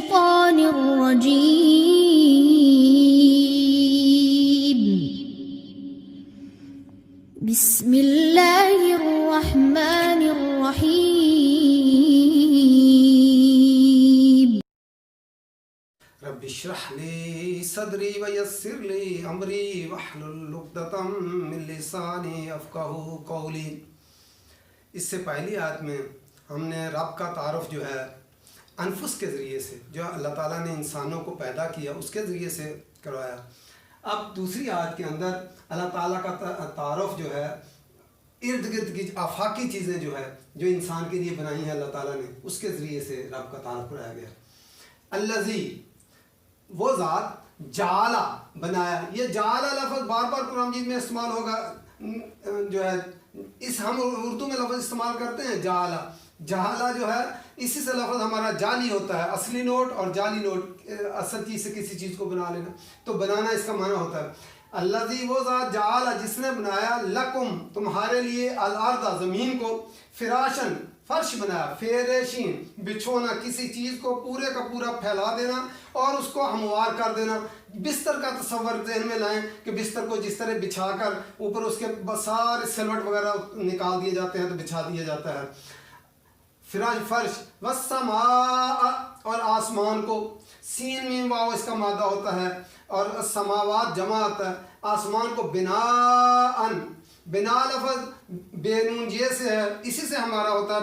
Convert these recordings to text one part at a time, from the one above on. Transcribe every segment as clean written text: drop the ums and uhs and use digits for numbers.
الشيطان الرجيم بسم الله الرحمن الرحيم رب اشرح لي صدري ويسر لي امری واحلل عقدۃ من لسانی یفقہوا قولی۔ اس سے پہلی آیت میں ہم نے رب کا تعارف جو ہے انفس کے ذریعے سے، جو اللہ تعالیٰ نے انسانوں کو پیدا کیا اس کے ذریعے سے کروایا۔ اب دوسری آیت کے اندر اللہ تعالیٰ کا تعارف جو ہے ارد گرد کی آفاقی چیزیں جو ہے جو انسان کے لیے بنائی ہیں اللہ تعالیٰ نے، اس کے ذریعے سے رب کا تعارف کرایا گیا۔ الذی، وہ ذات، جعلا، بنایا۔ یہ جعلا لفظ بار بار قرآن مجید میں استعمال ہوگا، جو ہے اس ہم اردو میں لفظ استعمال کرتے ہیں جعلا۔ جعلا جو ہے اسی سے لفظ ہمارا جعلی ہوتا ہے، اصلی نوٹ اور جعلی نوٹ، اصل چیز سے کسی چیز کو بنا لینا، تو بنانا اس کا معنی ہوتا ہے۔ الذی، وہ ذات، جعلا، جس نے بنایا، لکم، تمہارے لیے، الارض، زمین کو، فراشن، فرش بنایا، فیرشین، بچھونا، کسی چیز کو پورے کا پورا پھیلا دینا اور اس کو ہموار کر دینا۔ بستر کا تصور ذہن میں لائیں کہ بستر کو جس طرح بچھا کر اوپر اس کے سارے سلوٹ وغیرہ نکال دیے جاتے ہیں تو بچھا دیا جاتا ہے۔ فراش، فرش، والسماء، اور آسمان کو، سین میم واو اس کا مادہ ہوتا ہے، اور السماوات جمع آتا ہے، آسمان کو، بناءً، بنا لفظ بے نون یہ سے ہے، اسی سے ہمارا ہوتا ہے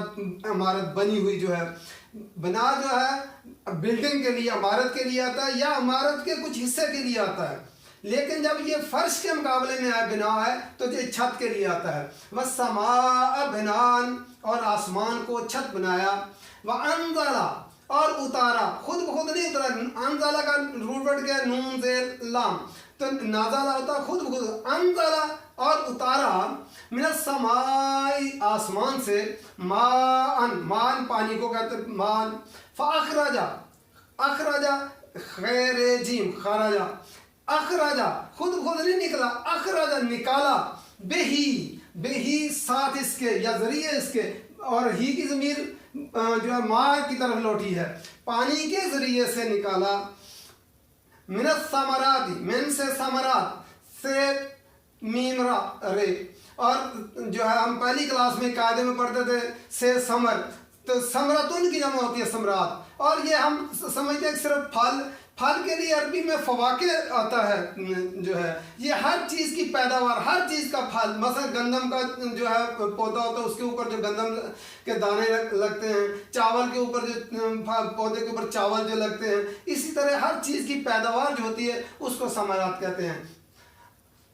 عمارت بنی ہوئی جو ہے۔ بنا جو ہے بلڈنگ کے لیے، عمارت کے لیے آتا ہے یا عمارت کے کچھ حصے کے لیے آتا ہے، لیکن جب یہ فرش کے مقابلے میں بنا ہے تو یہ چھت کے لیے آتا ہے۔ والسماء بناءً، اور آسمان کو چھت بنایا۔ وانزل، اور اتارا، خود بخود نہیں اترا، انزلہ کا روٹ ورڈ کیا ہے؟ نون زیر لام، تو نازلہ ہوتا ہے خود بخود۔ انزلہ، اور اتارا، من السماء، آسمان سے، ماءً، مان پانی کو کہتے ہیں مان۔ فاخرج، اخرج، خیر جیم، خرج، اخرج، خود خود نہیں نکلا، اخرج، نکالا، بہی، بہی ساتھ اس کے یا ذریعے اس کے، اور ہی کی ضمیر جو ہے ماء کی طرف لوٹی ہے، پانی کے ذریعے سے نکالا۔ من الثمرات، من سے ثمرات، سے میم را رے، اور جو ہے ہم پہلی کلاس میں قاعدے میں پڑھتے تھے سے ثمر، تو ثمرتن کی جمع ہوتی ہے ثمرات، اور یہ ہم سمجھتے ہیں کہ صرف پھل، پھل کے لیے عربی میں فواکہ آتا ہے، جو ہے یہ ہر چیز کی پیداوار، ہر چیز کا پھل، مثلا گندم کا جو ہے پودا ہوتا ہے اس کے اوپر جو گندم کے دانے لگتے ہیں، چاول کے اوپر جو پودے کے اوپر چاول جو لگتے ہیں، اسی طرح ہر چیز کی پیداوار جو ہوتی ہے اس کو ثمرات کہتے ہیں۔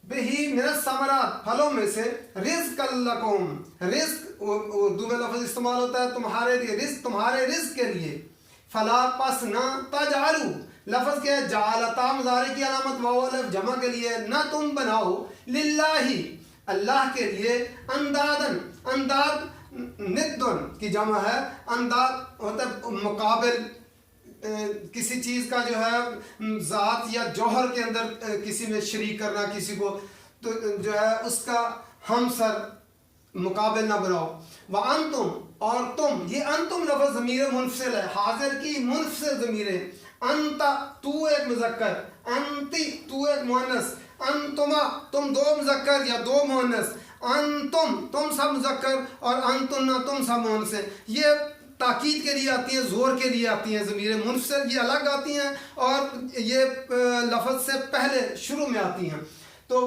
بہی من الثمرات، پھلوں میں سے، رزق لکم، رزق اردو میں لفظ استعمال ہوتا ہے تمہارے لیے، رزق تمہارے رزق کے لیے۔ فلا، پس نہ، تجعلوا، لفظ کیا ہے؟ جعلتا مضارع کی علامت واو الف جمع کے لیے، نہ تم بناؤ، للہ، اللہ کے لیے، اندادن، انداد ندن کی جمع ہے، انداد ہوتا ہے مقابل، کسی چیز کا جو ہے ذات یا جوہر کے اندر کسی میں شریک کرنا کسی کو، تو جو ہے اس کا ہمسر مقابل نہ بناؤ۔ وانتم، اور تم، یہ انتم لفظ ضمیر منفصل ہے، حاضر کی منفصل ضمیر ہے۔ انت، تو ایک مذکر، انتی، تو ایک مؤنث، انتما، تم دو مذکر یا دو مؤنث، انتم، تم سب مذکر، اور انتن، تم سب مؤنث ہیں۔ یہ تاکید کے لیے آتی ہیں، زور کے لیے آتی ہیں، ضمیر منفصل یہ الگ آتی ہیں اور یہ لفظ سے پہلے شروع میں آتی ہیں۔ تو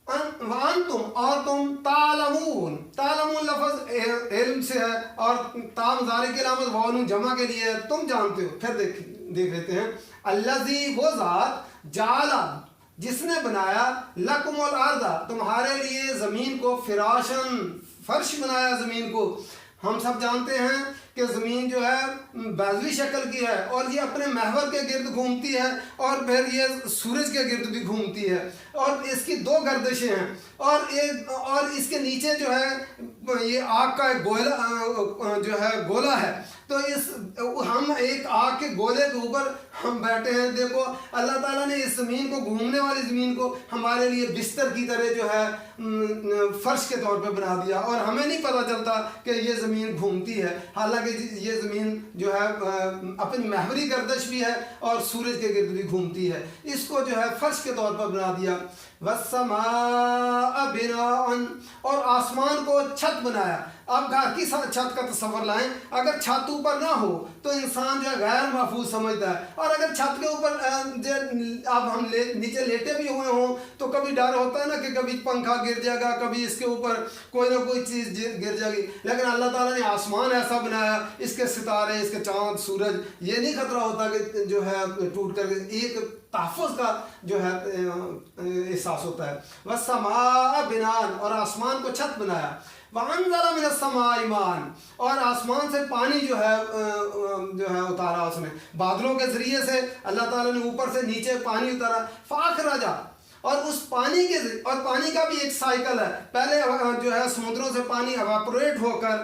وانتم، اور تم، تعلمون، تعلمون لفظ علم سے ہے اور تا مضارع کی علامت واو نون جمع کے لیے ہے، تم جانتے ہو۔ پھر دیکھ لیتے ہیں، الذی، وہ ذات، جعلا، جس نے بنایا، لکم الارض، تمہارے لیے زمین کو، فراشن، فرش بنایا زمین کو۔ ہم سب جانتے ہیں کہ زمین جو ہے بیضوی شکل کی ہے اور یہ اپنے محور کے گرد گھومتی ہے اور پھر یہ سورج کے گرد بھی گھومتی ہے، اور اس کی دو گردشیں ہیں، اور اس کے نیچے جو ہے یہ آگ کا ایک گولا جو ہے گولا ہے، تو تو ہم ایک آگ کے گولے کے اوپر ہم بیٹھے ہیں. دیکھو اللہ تعالیٰ نے اس زمین کو, گھومنے والی زمین کو ہمارے لیے بستر کی طرح جو ہے فرش کے طور پہ بنا دیا, اور ہمیں نہیں پتہ چلتا کہ یہ زمین گھومتی ہے. حالانکہ یہ زمین جو ہے اپنی محوری گردش بھی ہے اور سورج کے گرد بھی گھومتی ہے. اس کو جو ہے فرش کے طور پر بنا دیا. وَالسَّمَاءَ بِنَاءً, اور آسمان کو چھت بنایا. اب گھر کی چھت کا تصور لائیں, اگر چھت اوپر نہ ہو تو انسان جو ہے غیر محفوظ سمجھتا ہے, اور اگر چھت کے اوپر اب ہم نیچے لیٹے بھی ہوئے ہوں تو کبھی ڈر ہوتا ہے نا کہ کبھی پنکھا گر جائے گا, کبھی اس کے اوپر کوئی نہ کوئی چیز گر جائے گی. لیکن اللہ تعالیٰ نے آسمان ایسا بنایا, اس کے ستارے, اس کے چاند, سورج, یہ نہیں خطرہ ہوتا کہ جو ہے ٹوٹ کر ایک تحفظ کا جو ہے احساس ہوتا ہے. وَالسَّمَاءَ بِنَاءً, اور آسمان کو چھت بنایا. وَأَنزَلَ مِنَ السَّمَاءِ مَاءً, اور آسمان سے پانی جو ہے اتارا اس نے, بادلوں کے ذریعے سے اللہ تعالیٰ نے اوپر سے نیچے پانی اتارا. فَأَخْرَجَ, اور اس پانی کے اور پانی کا بھی ایک سائیکل ہے. پہلے جو ہے سمندروں سے پانی ایواپوریٹ ہو کر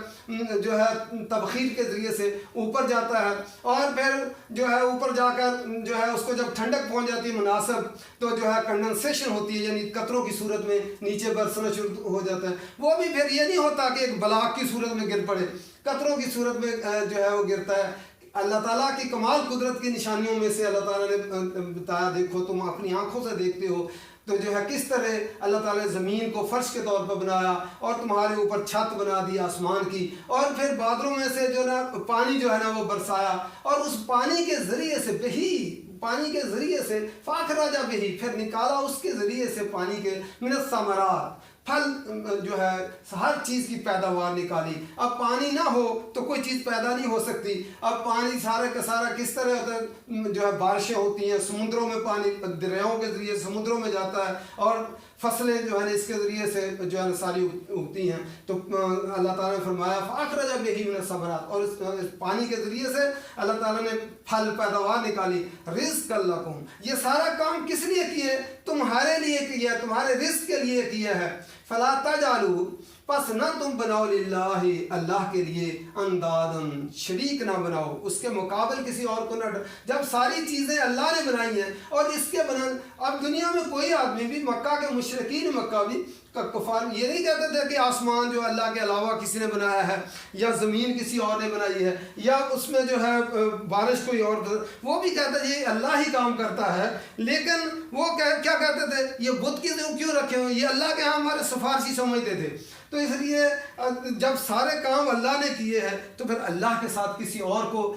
جو ہے تبخیر کے ذریعے سے اوپر جاتا ہے, اور پھر جو ہے اوپر جا کر جو ہے اس کو جب ٹھنڈک پہنچ جاتی ہے مناسب تو جو ہے کنڈنسیشن ہوتی ہے, یعنی قطروں کی صورت میں نیچے برسنا شروع ہو جاتا ہے. وہ بھی پھر یہ نہیں ہوتا کہ ایک بلاک کی صورت میں گر پڑے, قطروں کی صورت میں جو ہے وہ گرتا ہے. اللہ تعالیٰ کی کمال قدرت کی نشانیوں میں سے اللہ تعالیٰ نے بتایا, دیکھو تم اپنی آنکھوں سے دیکھتے ہو تو جو ہے کس طرح اللہ تعالیٰ نے زمین کو فرش کے طور پر بنایا اور تمہارے اوپر چھت بنا دی آسمان کی, اور پھر بادلوں میں سے جو نا پانی جو ہے نا وہ برسایا, اور اس پانی کے ذریعے سے پانی کے ذریعے سے فَأَخْرَجَ بِهِ, پھر نکالا اس کے ذریعے سے پانی کے مِنَ الثَّمَرَاتِ, پھل جو ہے ہر چیز کی پیداوار نکالی. اب پانی نہ ہو تو کوئی چیز پیدا نہیں ہو سکتی. اب پانی سارے کا سارا کس طرح ہوتا ہے, جو ہے بارشیں ہوتی ہیں, سمندروں میں پانی دریاؤں کے ذریعے سمندروں میں جاتا ہے, اور فصلیں جو ہے اس کے ذریعے سے جو ہے ساری اگتی ہیں. تو اللہ تعالیٰ نے فرمایا فَأَخْرَجَ بِهِ مِنَ الثَّمَرَاتِ, اور اس پانی کے ذریعے سے اللہ تعالیٰ نے پھل پیداوار نکالی. رِزْقًا لَكُمْ, یہ سارا کام کس لیے کیے, تمہارے لیے کیا, تمہارے رزق کے لیے کیا ہے. فَلَا تَجْعَلُوا, پس نہ تم بناؤ للہ, اللہ کے لیے, اندادن, شریک نہ بناؤ, اس کے مقابل کسی اور کو نہ. جب ساری چیزیں اللہ نے بنائی ہیں اور اس کے اب دنیا میں کوئی آدمی بھی, مکہ کے مشرکین مکہ بھی کفار یہ نہیں کہتے تھے کہ آسمان جو اللہ کے علاوہ کسی نے بنایا ہے, یا زمین کسی اور نے بنائی ہے, یا اس میں جو ہے بارش کوئی اور, وہ بھی کہتے تھے یہ اللہ ہی کام کرتا ہے. لیکن وہ کیا کہتے تھے, یہ بت کیوں رکھے ہوئے, یہ اللہ کے ہاں ہمارے سفارشی سمجھتے تھے. تو اس لیے جب سارے کام اللہ نے کیے ہیں تو پھر اللہ کے ساتھ کسی اور کو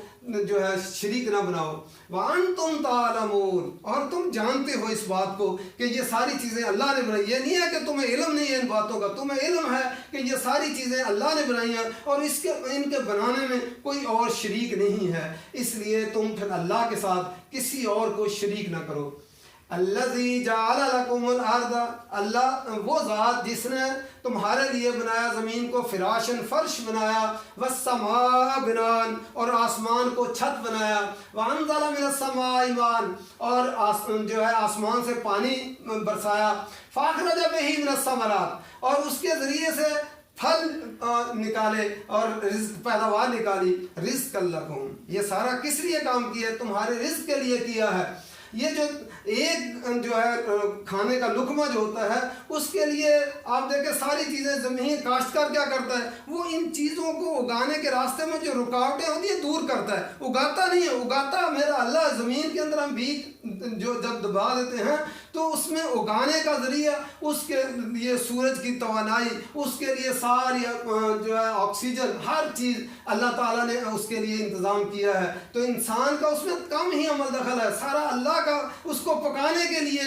جو ہے شریک نہ بناؤ. وَأَنْتُمْ تَعْلَمُونَ, اور تم جانتے ہو اس بات کو کہ یہ ساری چیزیں اللہ نے بنائی. یہ نہیں ہے کہ تمہیں علم نہیں ہے ان باتوں کا, تمہیں علم ہے کہ یہ ساری چیزیں اللہ نے بنائی ہیں اور ان کے بنانے میں کوئی اور شریک نہیں ہے. اس لیے تم پھر اللہ کے ساتھ کسی اور کو شریک نہ کرو. الذی جعل لکم الارض, اللہ وہ ذات جس نے تمہارے لیے بنایا زمین کو, فراشن, فرش بنایا, والسماء بناء, اور آسمان کو چھت بنایا, وانزل من السماء ماء, اور جو ہے آسمان سے پانی برسایا, فاخرج بہ من الثمرات, اور اس کے ذریعے سے پھل نکالے اور رزق پیداوار نکالی. رزق لکم, یہ سارا کس لیے کام کیا ہے, تمہارے رزق کے لیے کیا ہے. یہ جو ایک جو ہے کھانے کا لقمہ جو ہوتا ہے اس کے لیے آپ دیکھیں ساری چیزیں, زمین کاشتکار کیا کرتا ہے, وہ ان چیزوں کو اگانے کے راستے میں جو رکاوٹیں ہوتی ہیں دور کرتا ہے, اگاتا نہیں ہے. اگاتا میرا اللہ, زمین کے اندر ہم بیج جو جب دبا دیتے ہیں تو اس میں اگانے کا ذریعہ اس کے لیے سورج کی توانائی, اس کے لیے ساری جو ہے آکسیجن, ہر چیز اللہ تعالیٰ نے اس کے لیے انتظام کیا ہے. تو انسان کا اس میں کم ہی عمل دخل ہے, سارا اللہ کا اس کو پکانے کے لیے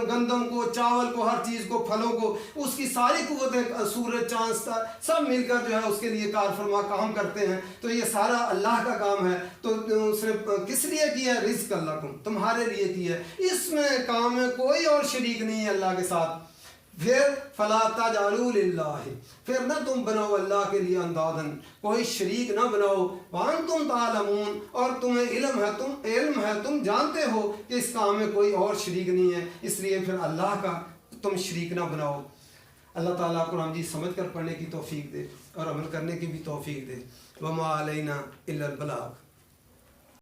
گندم کو, چاول کو, ہر چیز کو, پھلوں کو, اس کی ساری قوتیں, سورج, چاند, سب مل کر جو ہے اس کے لیے کار فرما کام کرتے ہیں. تو یہ سارا اللہ کا کام ہے. تو اس نے کس لیے کیا ہے, رزق لکم, تمہارے لیے کیا ہے. اس میں کام میں کوئی اور شریک نہیں ہے اللہ کے ساتھ. پھر فلا تجعلوا للہ, پھر نہ تم بناؤ اللہ کے لیے اندادن, کوئی شریک نہ بناؤ. وانتم تعلمون, اور تمہیں علم ہے, تم جانتے ہو کہ اس کام میں کوئی اور شریک نہیں ہے, اس لیے پھر اللہ کا تم شریک نہ بناؤ. اللہ تعالیٰ قرآن جی سمجھ کر پڑھنے کی توفیق دے اور عمل کرنے کی بھی توفیق دے. وما علینا الا البلاغ.